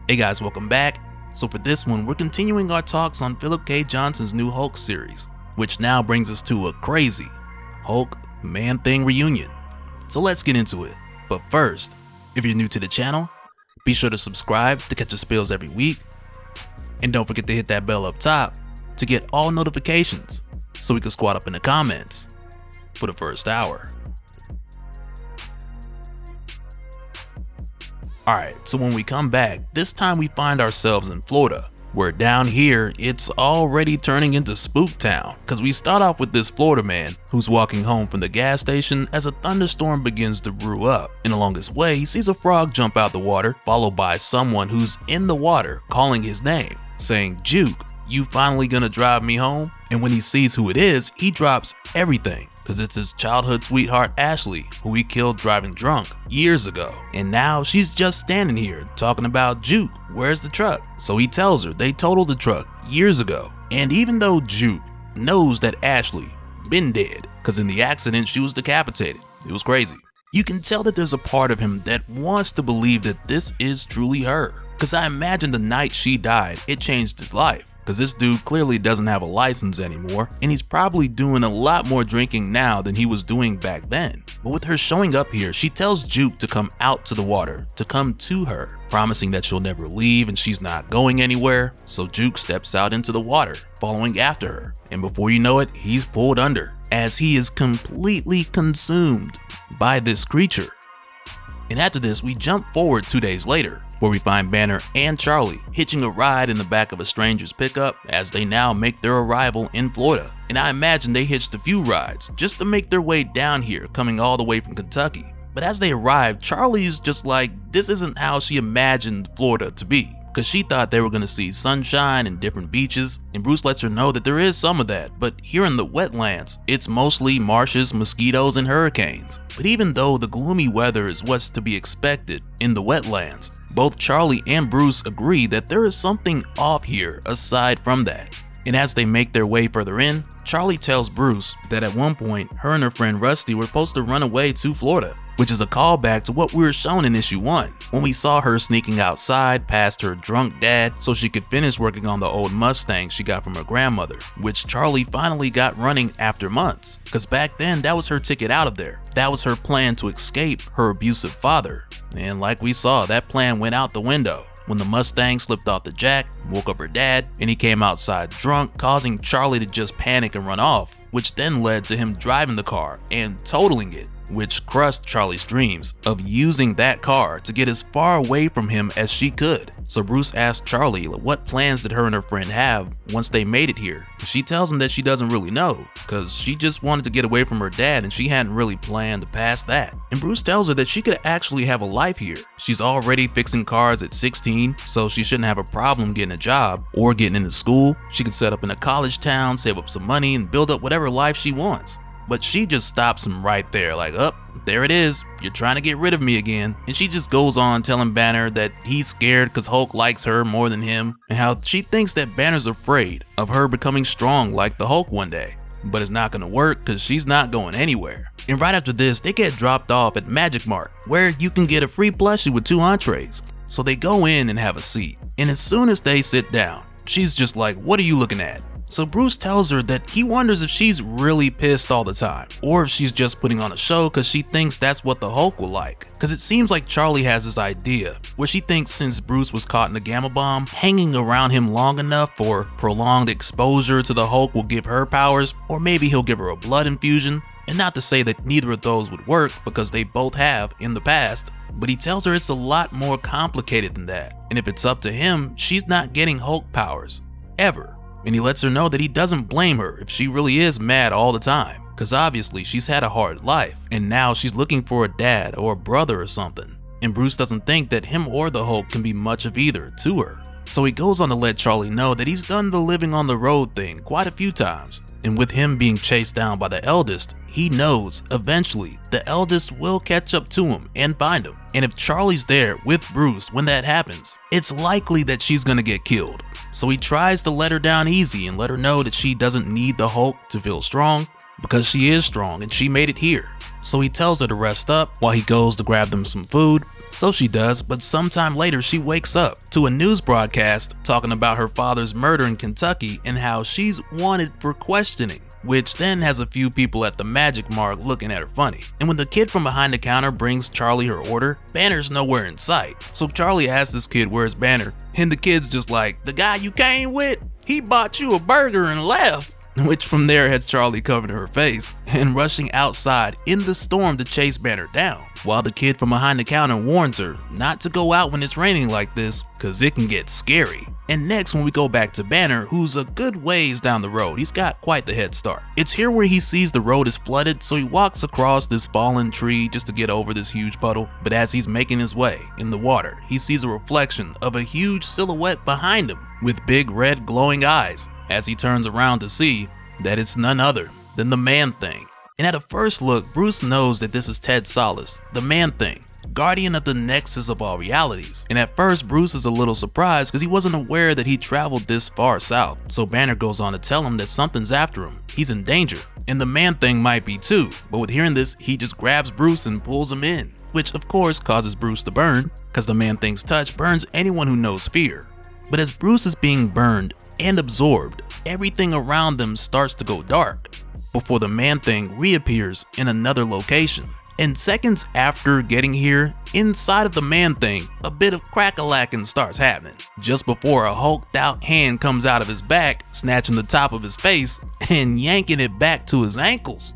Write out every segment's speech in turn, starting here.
Hey guys, welcome back. So for this one, we're continuing our talks on Philip K. Johnson's new Hulk series, which now brings us to a crazy Hulk Man-Thing reunion. So let's get into it. But first, if you're new to the channel, be sure to subscribe to catch the spills every week. And don't forget to hit that bell up top to get all notifications so we can squat up in the comments for the first hour. Alright, so when we come back, this time we find ourselves in Florida, where down here, it's already turning into Spook Town, cause we start off with this Florida man who's walking home from the gas station as a thunderstorm begins to brew up, and along his way he sees a frog jump out the water, followed by someone who's in the water calling his name, saying, "Juke, you finally gonna drive me home?" And when he sees who it is, he drops everything, cause it's his childhood sweetheart Ashley, who he killed driving drunk years ago. And now she's just standing here talking about, "Juke, where's the truck?" So he tells her they totaled the truck years ago. And even though Juke knows that Ashley been dead, cause in the accident she was decapitated, it was crazy, you can tell that there's a part of him that wants to believe that this is truly her. Cause I imagine the night she died, it changed his life. Cause this dude clearly doesn't have a license anymore, and he's probably doing a lot more drinking now than he was doing back then. But with her showing up here, she tells Juke to come out to the water, to come to her, promising that she'll never leave and she's not going anywhere. So Juke steps out into the water, following after her, and before you know it, he's pulled under, as he is completely consumed by this creature. And after this, we jump forward 2 days later, where we find Banner and Charlie hitching a ride in the back of a stranger's pickup as they now make their arrival in Florida. And I imagine they hitched a few rides just to make their way down here, coming all the way from Kentucky. But as they arrive, Charlie's just like, this isn't how she imagined Florida to be, because she thought they were going to see sunshine and different beaches, and Bruce lets her know that there is some of that, but here in the wetlands, it's mostly marshes, mosquitoes, and hurricanes. But even though the gloomy weather is what's to be expected in the wetlands, both Charlie and Bruce agree that there is something off here aside from that. And as they make their way further in, Charlie tells Bruce that at one point, her and her friend Rusty were supposed to run away to Florida, which is a callback to what we were shown in issue 1, when we saw her sneaking outside past her drunk dad so she could finish working on the old Mustang she got from her grandmother, which Charlie finally got running after months, cause back then that was her ticket out of there. That was her plan to escape her abusive father. And like we saw, that plan went out the window when the Mustang slipped off the jack, woke up her dad, and he came outside drunk, causing Charlie to just panic and run off, which then led to him driving the car and totaling it, which crushed Charlie's dreams of using that car to get as far away from him as she could. So Bruce asked Charlie what plans did her and her friend have once they made it here. She tells him that she doesn't really know, cause she just wanted to get away from her dad and she hadn't really planned to pass that. And Bruce tells her that she could actually have a life here. She's already fixing cars at 16, so she shouldn't have a problem getting a job or getting into school. She could set up in a college town, save up some money, and build up whatever life she wants. But she just stops him right there, like, "Up, there it is, you're trying to get rid of me again." And she just goes on telling Banner that he's scared because Hulk likes her more than him, and how she thinks that Banner's afraid of her becoming strong like the Hulk one day. But it's not gonna work because she's not going anywhere. And right after this, they get dropped off at Magic Mart, where you can get a free plushie with 2 entrees. So they go in and have a seat, and as soon as they sit down, she's just like, "What are you looking at?" So Bruce tells her that he wonders if she's really pissed all the time, or if she's just putting on a show because she thinks that's what the Hulk will like. Because it seems like Charlie has this idea where she thinks since Bruce was caught in the gamma bomb, hanging around him long enough for prolonged exposure to the Hulk will give her powers, or maybe he'll give her a blood infusion. And not to say that neither of those would work, because they both have in the past, but he tells her it's a lot more complicated than that. And if it's up to him, she's not getting Hulk powers, ever. And he lets her know that he doesn't blame her if she really is mad all the time, cause obviously she's had a hard life, and now she's looking for a dad or a brother or something. And Bruce doesn't think that him or the Hulk can be much of either to her. So he goes on to let Charlie know that he's done the living on the road thing quite a few times, and with him being chased down by the eldest, he knows eventually the eldest will catch up to him and find him. And if Charlie's there with Bruce when that happens, it's likely that she's gonna get killed. So he tries to let her down easy and let her know that she doesn't need the Hulk to feel strong, because she is strong and she made it here. so he tells her to rest up while he goes to grab them some food. So she does, but sometime later she wakes up to a news broadcast talking about her father's murder in Kentucky and how she's wanted for questioning, which then has a few people at the Magic Mart looking at her funny. And when the kid from behind the counter brings Charlie her order, Banner's nowhere in sight. So Charlie asks this kid where's Banner, and the kid's just like, "The guy you came with, he bought you a burger and left." Which from there has Charlie covering her face and rushing outside in the storm to chase Banner down, while the kid from behind the counter warns her not to go out when it's raining like this cause it can get scary. And next, when we go back to Banner, who's a good ways down the road, he's got quite the head start. It's here where he sees the road is flooded, so he walks across this fallen tree just to get over this huge puddle. But as he's making his way in the water, he sees a reflection of a huge silhouette behind him with big red glowing eyes, as he turns around to see that it's none other than the Man-Thing. And at a first look, Bruce knows that this is Ted Solis, the Man-Thing, guardian of the nexus of all realities. And at first, Bruce is a little surprised because he wasn't aware that he traveled this far south. So Banner goes on to tell him that something's after him, he's in danger, and the Man-Thing might be too. But with hearing this, he just grabs Bruce and pulls him in, which of course causes Bruce to burn, because the Man-Thing's touch burns anyone who knows fear. But as Bruce is being burned and absorbed, everything around them starts to go dark before the Man-Thing reappears in another location. And seconds after getting here, inside of the Man-Thing, a bit of crack-a-lacking starts happening, just before a hulked out hand comes out of his back, snatching the top of his face and yanking it back to his ankles.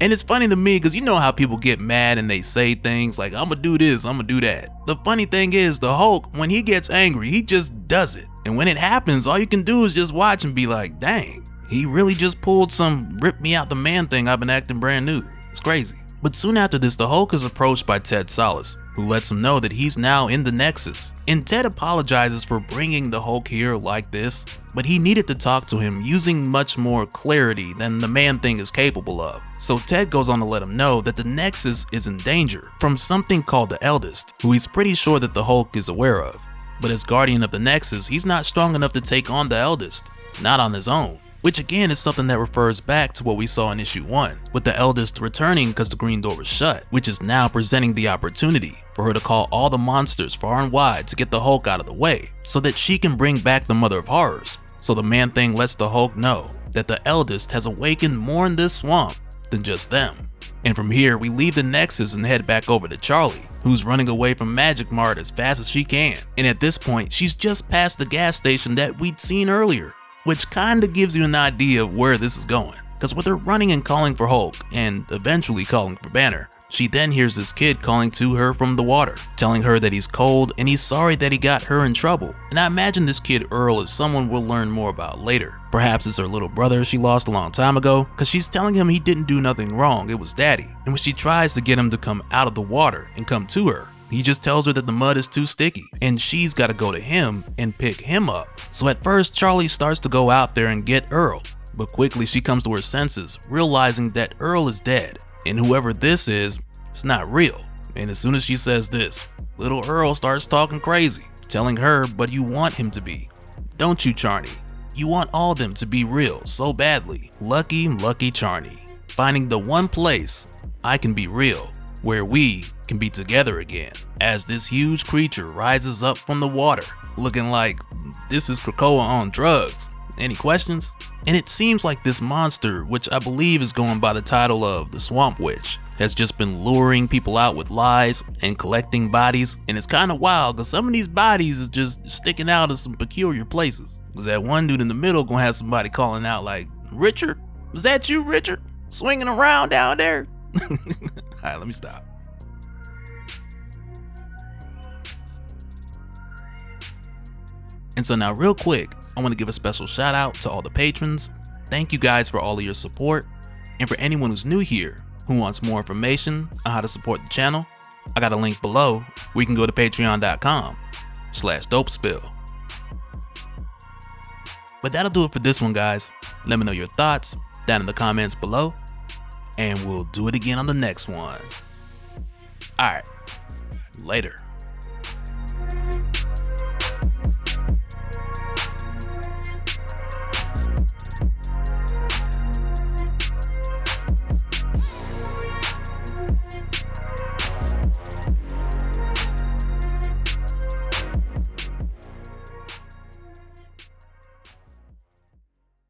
And it's funny to me because you know how people get mad and they say things like, "I'ma do this, I'ma do that." The funny thing is, the Hulk, when he gets angry, he just does it. And when it happens, all you can do is just watch and be like, dang, he really just pulled some rip me out the Man-Thing, I've been acting brand new. It's crazy. But soon after this, the Hulk is approached by Ted Solis, who lets him know that he's now in the Nexus. And Ted apologizes for bringing the Hulk here like this, but he needed to talk to him using much more clarity than the Man-Thing is capable of. So Ted goes on to let him know that the Nexus is in danger from something called the Eldest, who he's pretty sure that the Hulk is aware of. But as guardian of the Nexus, he's not strong enough to take on the Eldest, not on his own. Which again is something that refers back to what we saw in issue 1, with the Eldest returning because the green door was shut, which is now presenting the opportunity for her to call all the monsters far and wide to get the Hulk out of the way, so that she can bring back the Mother of Horrors. So the Man-Thing lets the Hulk know that the Eldest has awakened more in this swamp than just them. And from here, we leave the Nexus and head back over to Charlie, who's running away from Magic Mart as fast as she can. And at this point, she's just past the gas station that we'd seen earlier, which kinda gives you an idea of where this is going. Cause with her running and calling for Hulk, and eventually calling for Banner, she then hears this kid calling to her from the water, telling her that he's cold and he's sorry that he got her in trouble. And I imagine this kid Earl is someone we'll learn more about later. Perhaps it's her little brother she lost a long time ago, cause she's telling him he didn't do nothing wrong, it was Daddy. And when she tries to get him to come out of the water and come to her, he just tells her that the mud is too sticky and she's gotta go to him and pick him up. So at first, Charlie starts to go out there and get Earl, but quickly she comes to her senses, realizing that Earl is dead and whoever this is, it's not real. And as soon as she says this, little Earl starts talking crazy, telling her, "But you want him to be, don't you, Charney? You want all them to be real so badly. Lucky, lucky Charney, finding the one place I can be real, where we can be together again." As this huge creature rises up from the water, looking like this is Krakoa on drugs. Any questions? And it seems like this monster, which I believe is going by the title of the Swamp Witch, has just been luring people out with lies and collecting bodies. And it's kind of wild because some of these bodies is just sticking out of some peculiar places. Was that one dude in the middle gonna have somebody calling out like, "Richard? Was that you, Richard? Swinging around down there?" Alright, let me stop. And so now real quick, I want to give a special shout out to all the patrons. Thank you guys for all of your support. And for anyone who's new here who wants more information on how to support the channel, I got a link below where you can go to patreon.com/Dopespill. But that'll do it for this one, guys. Let me know your thoughts down in the comments below, and we'll do it again on the next one. Alright, later.